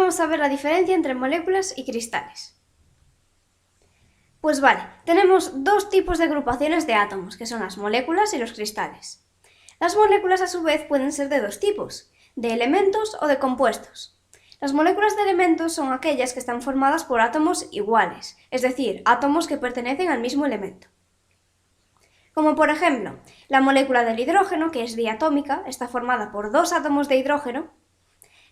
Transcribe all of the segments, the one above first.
vamos a ver la diferencia entre moléculas y cristales. Pues vale, tenemos dos tipos de agrupaciones de átomos, que son las moléculas y los cristales. Las moléculas a su vez pueden ser de dos tipos, de elementos o de compuestos. Las moléculas de elementos son aquellas que están formadas por átomos iguales, es decir, átomos que pertenecen al mismo elemento. Como por ejemplo, la molécula del hidrógeno, que es diatómica, está formada por dos átomos de hidrógeno,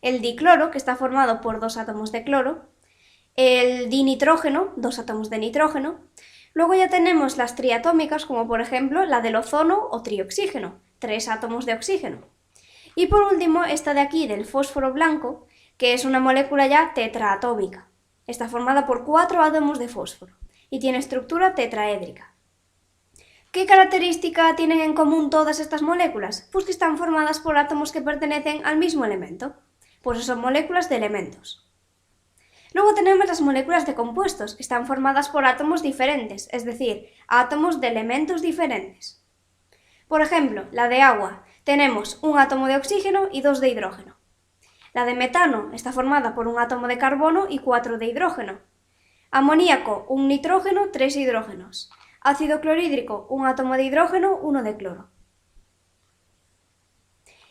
el dicloro, que está formado por dos átomos de cloro, el dinitrógeno, dos átomos de nitrógeno. Luego ya tenemos las triatómicas, como por ejemplo la del ozono o trioxígeno, tres átomos de oxígeno. Y por último, esta de aquí, del fósforo blanco, que es una molécula ya tetraatómica. Está formada por cuatro átomos de fósforo y tiene estructura tetraédrica. ¿Qué característica tienen en común todas estas moléculas? Pues que están formadas por átomos que pertenecen al mismo elemento. Pues son moléculas de elementos. Luego tenemos las moléculas de compuestos, que están formadas por átomos diferentes, es decir, átomos de elementos diferentes. Por ejemplo, la de agua, tenemos un átomo de oxígeno y dos de hidrógeno. La de metano está formada por un átomo de carbono y cuatro de hidrógeno. Amoníaco, un nitrógeno, tres hidrógenos. Ácido clorhídrico, un átomo de hidrógeno, uno de cloro.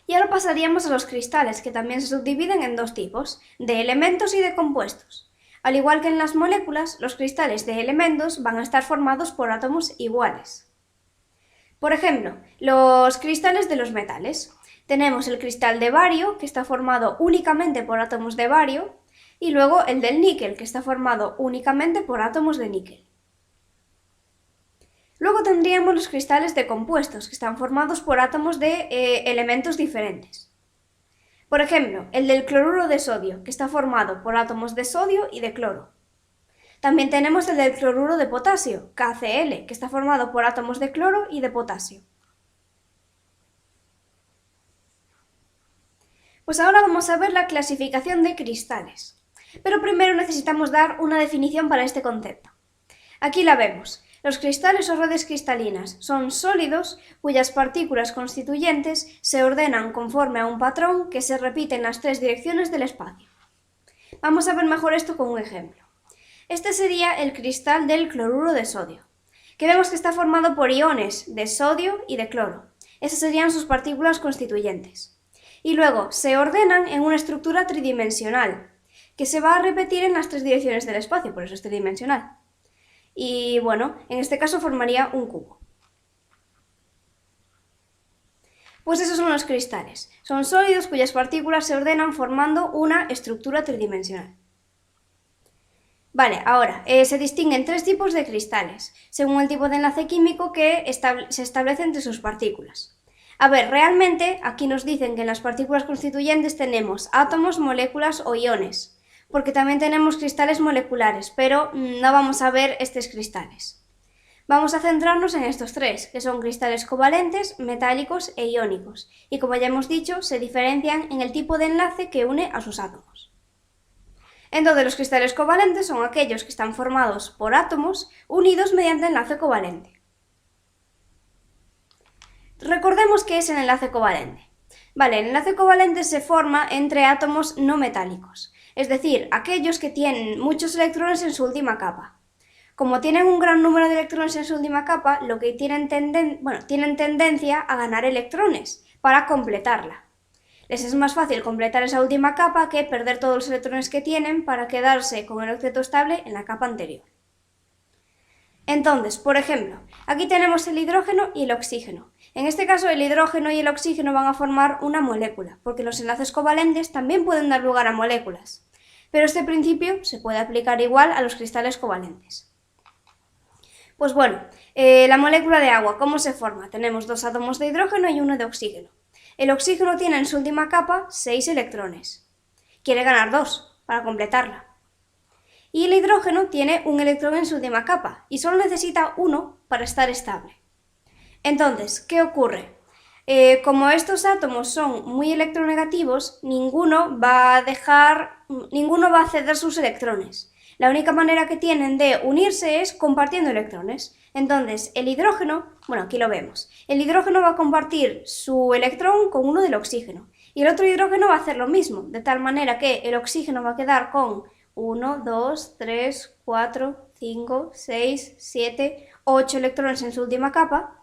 Y ahora pasaríamos a los cristales, que también se subdividen en dos tipos, de elementos y de compuestos. Al igual que en las moléculas, los cristales de elementos van a estar formados por átomos iguales. Por ejemplo, los cristales de los metales. Tenemos el cristal de bario, que está formado únicamente por átomos de bario, y luego el del níquel, que está formado únicamente por átomos de níquel. Luego tendríamos los cristales de compuestos, que están formados por átomos de elementos diferentes. Por ejemplo, el del cloruro de sodio, que está formado por átomos de sodio y de cloro. También tenemos el del cloruro de potasio, KCl, que está formado por átomos de cloro y de potasio. Pues ahora vamos a ver la clasificación de cristales. Pero primero necesitamos dar una definición para este concepto. Aquí la vemos. Los cristales o redes cristalinas son sólidos cuyas partículas constituyentes se ordenan conforme a un patrón que se repite en las tres direcciones del espacio. Vamos a ver mejor esto con un ejemplo. Este sería el cristal del cloruro de sodio, que vemos que está formado por iones de sodio y de cloro. Esas serían sus partículas constituyentes. Y luego se ordenan en una estructura tridimensional, que se va a repetir en las tres direcciones del espacio, por eso es tridimensional. Y bueno, en este caso formaría un cubo. Pues esos son los cristales. Son sólidos cuyas partículas se ordenan formando una estructura tridimensional. Vale, ahora, se distinguen tres tipos de cristales, según el tipo de enlace químico que se establece entre sus partículas. A ver, realmente aquí nos dicen que en las partículas constituyentes tenemos átomos, moléculas o iones, porque también tenemos cristales moleculares, pero no vamos a ver estos cristales. Vamos a centrarnos en estos tres, que son cristales covalentes, metálicos e iónicos, y como ya hemos dicho, se diferencian en el tipo de enlace que une a sus átomos. Entonces, los cristales covalentes son aquellos que están formados por átomos unidos mediante enlace covalente. Recordemos qué es el enlace covalente. Vale, el enlace covalente se forma entre átomos no metálicos, es decir, aquellos que tienen muchos electrones en su última capa. Como tienen un gran número de electrones en su última capa, lo que tienen tendencia a ganar electrones para completarla. Les es más fácil completar esa última capa que perder todos los electrones que tienen para quedarse con el octeto estable en la capa anterior. Entonces, por ejemplo, aquí tenemos el hidrógeno y el oxígeno. En este caso, el hidrógeno y el oxígeno van a formar una molécula, porque los enlaces covalentes también pueden dar lugar a moléculas. Pero este principio se puede aplicar igual a los cristales covalentes. Pues bueno, la molécula de agua, ¿cómo se forma? Tenemos dos átomos de hidrógeno y uno de oxígeno. El oxígeno tiene en su última capa 6 electrones. Quiere ganar 2 para completarla. Y el hidrógeno tiene un electrón en su última capa y solo necesita 1 para estar estable. Entonces, ¿qué ocurre? Como estos átomos son muy electronegativos, ninguno va a ceder sus electrones. La única manera que tienen de unirse es compartiendo electrones. Entonces, el hidrógeno, bueno, aquí lo vemos, el hidrógeno va a compartir su electrón con uno del oxígeno Y el otro hidrógeno va a hacer lo mismo, de tal manera que el oxígeno va a quedar con 1, 2, 3, 4, 5, 6, 7, 8 electrones en su última capa,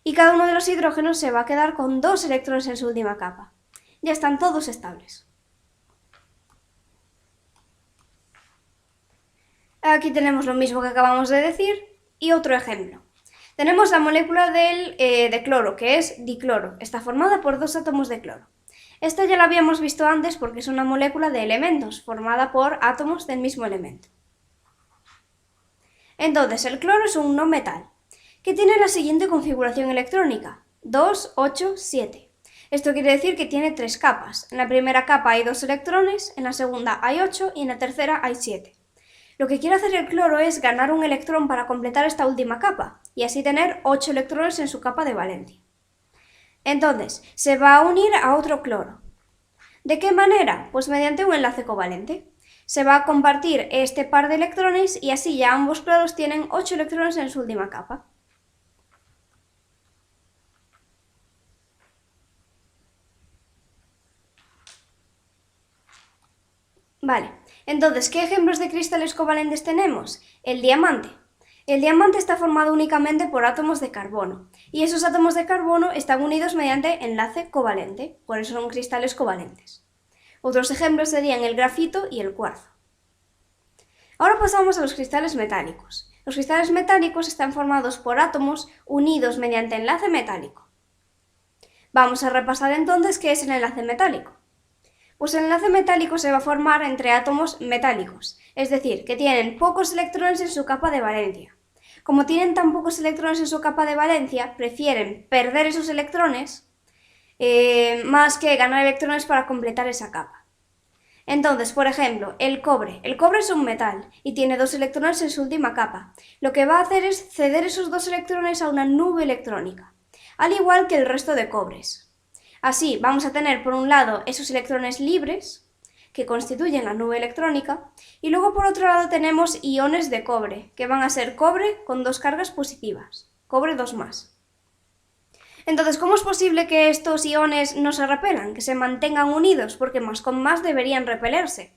y cada uno de los hidrógenos se va a quedar con 2 electrones en su última capa. Ya están todos estables. Aquí tenemos lo mismo que acabamos de decir y otro ejemplo. Tenemos la molécula de cloro, que es dicloro. Está formada por 2 átomos de cloro. Esta ya la habíamos visto antes porque es una molécula de elementos, formada por átomos del mismo elemento. Entonces, el cloro es un no metal, que tiene la siguiente configuración electrónica, 2, 8, 7. Esto quiere decir que tiene 3 capas. En la primera capa hay 2 electrones, en la segunda hay 8 y en la tercera hay 7. Lo que quiere hacer el cloro es ganar un electrón para completar esta última capa, y así tener 8 electrones en su capa de valencia. Entonces, se va a unir a otro cloro. ¿De qué manera? Pues mediante un enlace covalente. Se va a compartir este par de electrones y así ya ambos cloros tienen 8 electrones en su última capa. Vale, entonces, ¿qué ejemplos de cristales covalentes tenemos? El diamante. El diamante está formado únicamente por átomos de carbono, y esos átomos de carbono están unidos mediante enlace covalente, por eso son cristales covalentes. Otros ejemplos serían el grafito y el cuarzo. Ahora pasamos a los cristales metálicos. Los cristales metálicos están formados por átomos unidos mediante enlace metálico. Vamos a repasar entonces qué es el enlace metálico. Pues el enlace metálico se va a formar entre átomos metálicos, es decir, que tienen pocos electrones en su capa de valencia. Como tienen tan pocos electrones en su capa de valencia, prefieren perder esos electrones más que ganar electrones para completar esa capa. Entonces, por ejemplo, el cobre. El cobre es un metal y tiene 2 electrones en su última capa. Lo que va a hacer es ceder esos 2 electrones a una nube electrónica, al igual que el resto de cobres. Así, vamos a tener por un lado esos electrones libres, que constituyen la nube electrónica, y luego por otro lado tenemos iones de cobre, que van a ser cobre con 2 cargas positivas, cobre 2+. Entonces, ¿cómo es posible que estos iones no se repelan, que se mantengan unidos? Porque más con más deberían repelerse.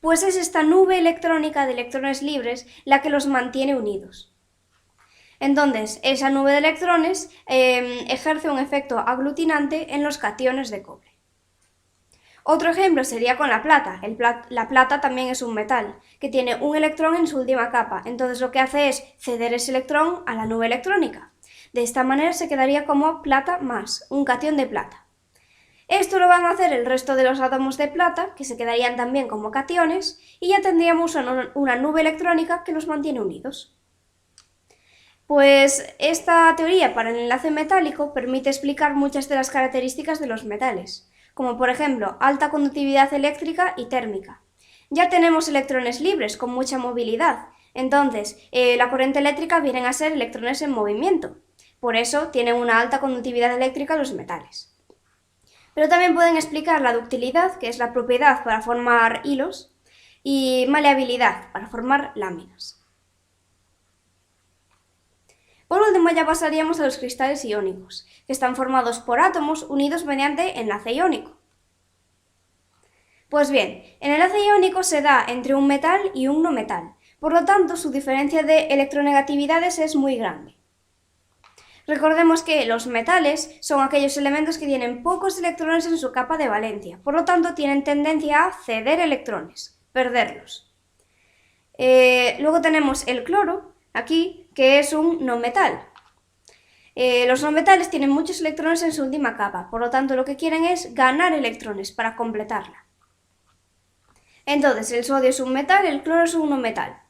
Pues es esta nube electrónica de electrones libres la que los mantiene unidos. Entonces, esa nube de electrones ejerce un efecto aglutinante en los cationes de cobre. Otro ejemplo sería con la plata. La plata también es un metal, que tiene un electrón en su última capa. Entonces lo que hace es ceder ese electrón a la nube electrónica. De esta manera se quedaría como plata más, un catión de plata. Esto lo van a hacer el resto de los átomos de plata, que se quedarían también como cationes, y ya tendríamos una nube electrónica que los mantiene unidos. Pues esta teoría para el enlace metálico permite explicar muchas de las características de los metales, como por ejemplo alta conductividad eléctrica y térmica. Ya tenemos electrones libres con mucha movilidad, entonces la corriente eléctrica vienen a ser electrones en movimiento, por eso tienen una alta conductividad eléctrica los metales. Pero también pueden explicar la ductilidad, que es la propiedad para formar hilos, y maleabilidad, para formar láminas. Por último ya pasaríamos a los cristales iónicos, que están formados por átomos unidos mediante enlace iónico. Pues bien, el enlace iónico se da entre un metal y un no metal, por lo tanto su diferencia de electronegatividades es muy grande. Recordemos que los metales son aquellos elementos que tienen pocos electrones en su capa de valencia, por lo tanto tienen tendencia a ceder electrones, perderlos. Luego tenemos el cloro, aquí, que es un no metal. Los no metales tienen muchos electrones en su última capa, por lo tanto lo que quieren es ganar electrones para completarla. Entonces, el sodio es un metal, el cloro es un no metal.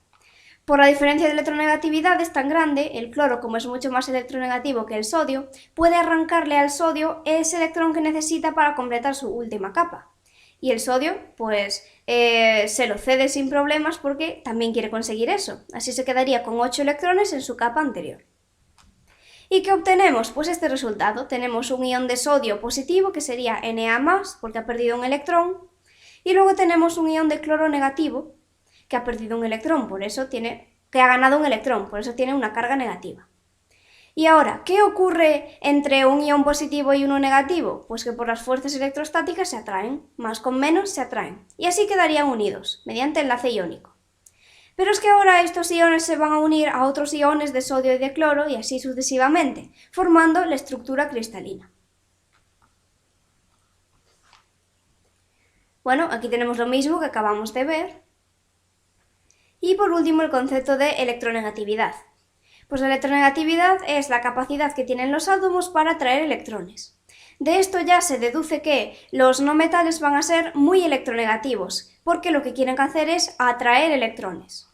Por la diferencia de electronegatividades tan grande, el cloro, como es mucho más electronegativo que el sodio, puede arrancarle al sodio ese electrón que necesita para completar su última capa. Y el sodio, pues, se lo cede sin problemas porque también quiere conseguir eso. Así se quedaría con 8 electrones en su capa anterior. ¿Y qué obtenemos? Pues este resultado. Tenemos un ion de sodio positivo, que sería Na+, porque ha perdido un electrón, y luego tenemos un ion de cloro negativo, que ha perdido un electrón, que ha ganado un electrón, por eso tiene una carga negativa. Y ahora, ¿qué ocurre entre un ion positivo y uno negativo? Pues que por las fuerzas electrostáticas se atraen, más con menos se atraen, y así quedarían unidos, mediante enlace iónico. Pero es que ahora estos iones se van a unir a otros iones de sodio y de cloro y así sucesivamente, formando la estructura cristalina. Bueno, aquí tenemos lo mismo que acabamos de ver. Y por último el concepto de electronegatividad. Pues la electronegatividad es la capacidad que tienen los átomos para atraer electrones. De esto ya se deduce que los no metales van a ser muy electronegativos, porque lo que quieren hacer es atraer electrones.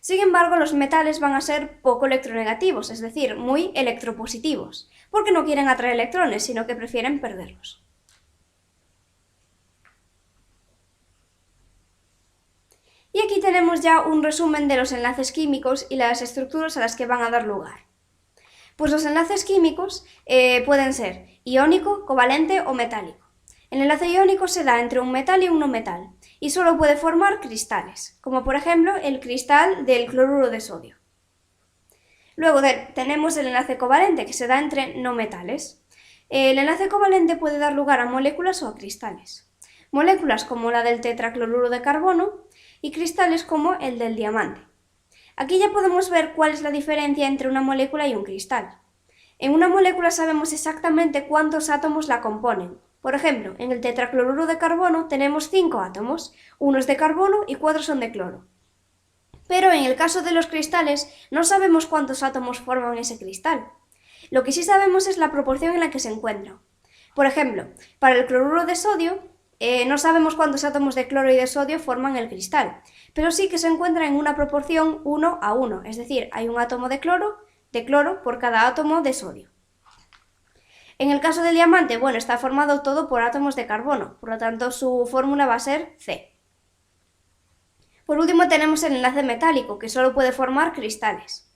Sin embargo, los metales van a ser poco electronegativos, es decir, muy electropositivos, porque no quieren atraer electrones, sino que prefieren perderlos. Y aquí tenemos ya un resumen de los enlaces químicos y las estructuras a las que van a dar lugar. Pues los enlaces químicos pueden ser iónico, covalente o metálico. El enlace iónico se da entre un metal y un no metal, y solo puede formar cristales, como por ejemplo el cristal del cloruro de sodio. Luego tenemos el enlace covalente, que se da entre no metales. El enlace covalente puede dar lugar a moléculas o a cristales. Moléculas como la del tetracloruro de carbono y cristales como el del diamante. Aquí ya podemos ver cuál es la diferencia entre una molécula y un cristal. En una molécula sabemos exactamente cuántos átomos la componen. Por ejemplo, en el tetracloruro de carbono tenemos 5 átomos, uno es de carbono y 4 son de cloro. Pero en el caso de los cristales no sabemos cuántos átomos forman ese cristal. Lo que sí sabemos es la proporción en la que se encuentran. Por ejemplo, para el cloruro de sodio no sabemos cuántos átomos de cloro y de sodio forman el cristal, pero sí que se encuentra en una proporción 1 a 1, es decir, hay un átomo de cloro por cada átomo de sodio. En el caso del diamante, bueno, está formado todo por átomos de carbono, por lo tanto su fórmula va a ser C. Por último tenemos el enlace metálico, que solo puede formar cristales.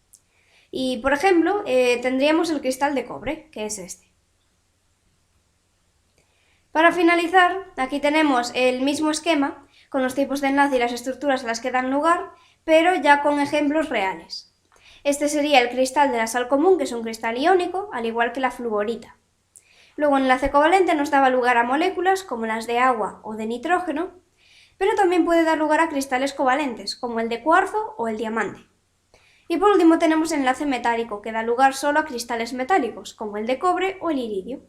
Y, por ejemplo, tendríamos el cristal de cobre, que es este. Para finalizar, aquí tenemos el mismo esquema, con los tipos de enlace y las estructuras a las que dan lugar, pero ya con ejemplos reales. Este sería el cristal de la sal común, que es un cristal iónico, al igual que la fluorita. Luego el enlace covalente nos daba lugar a moléculas como las de agua o de nitrógeno, pero también puede dar lugar a cristales covalentes, como el de cuarzo o el diamante. Y por último tenemos el enlace metálico, que da lugar solo a cristales metálicos, como el de cobre o el iridio.